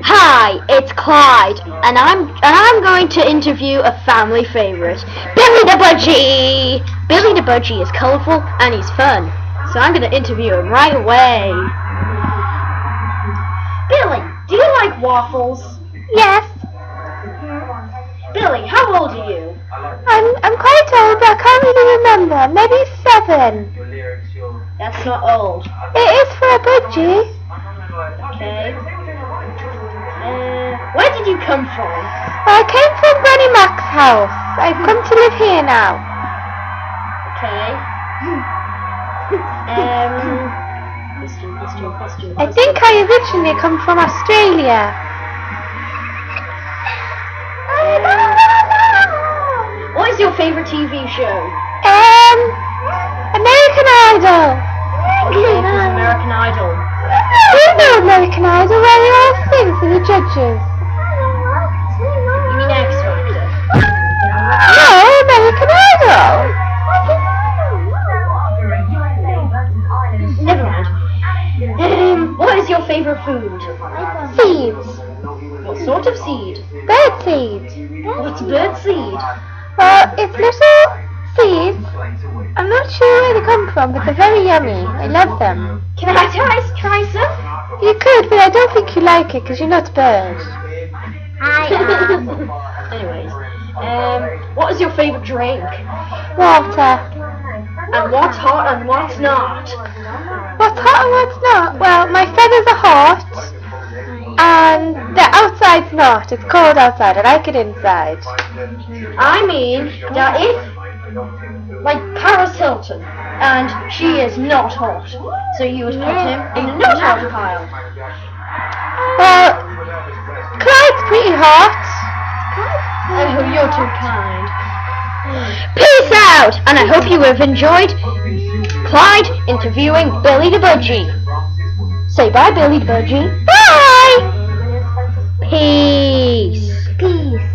Hi, it's Clyde, and I'm going to interview a family favorite, Billy the Budgie. Billy the Budgie is colorful and he's fun, so I'm going to interview him right away. Billy, do you like waffles? Yes. Billy, how old are you? I'm quite old, but I can't really remember. Maybe 7. That's not old. It is for a budgie. Okay. Where did you come from? I came from Granny Mac's house. I've come to live here now. Okay. Question. I think I originally come from Australia. What is your favorite TV show? American Idol. Okay, American Idol. You know American Idol, where they all sing for the judges. You mean X Factor? No, American Idol. Never mind. What is your favorite food? Seeds. What sort of seed? Bird seed. What's bird seed? Well, it's little seeds. I'm not sure where they come from, but they're very yummy. I love them. Can I try some? You could, but I don't think you like it because you're not a bird. Anyways, what is your favorite drink? Water. And what's hot and what's not? What's hot and what's not? Well, my feathers are hot, and the outside's not. It's cold outside. I like it inside. I mean that if, like Paris Hilton, and she is not hot, so you would put him in the not hot pile. Well, Clyde's pretty hot. Oh, you're too kind. Peace out, and I hope you have enjoyed Clyde interviewing Billy the Budgie. Say bye, Billy the Budgie. Bye! Peace. Peace.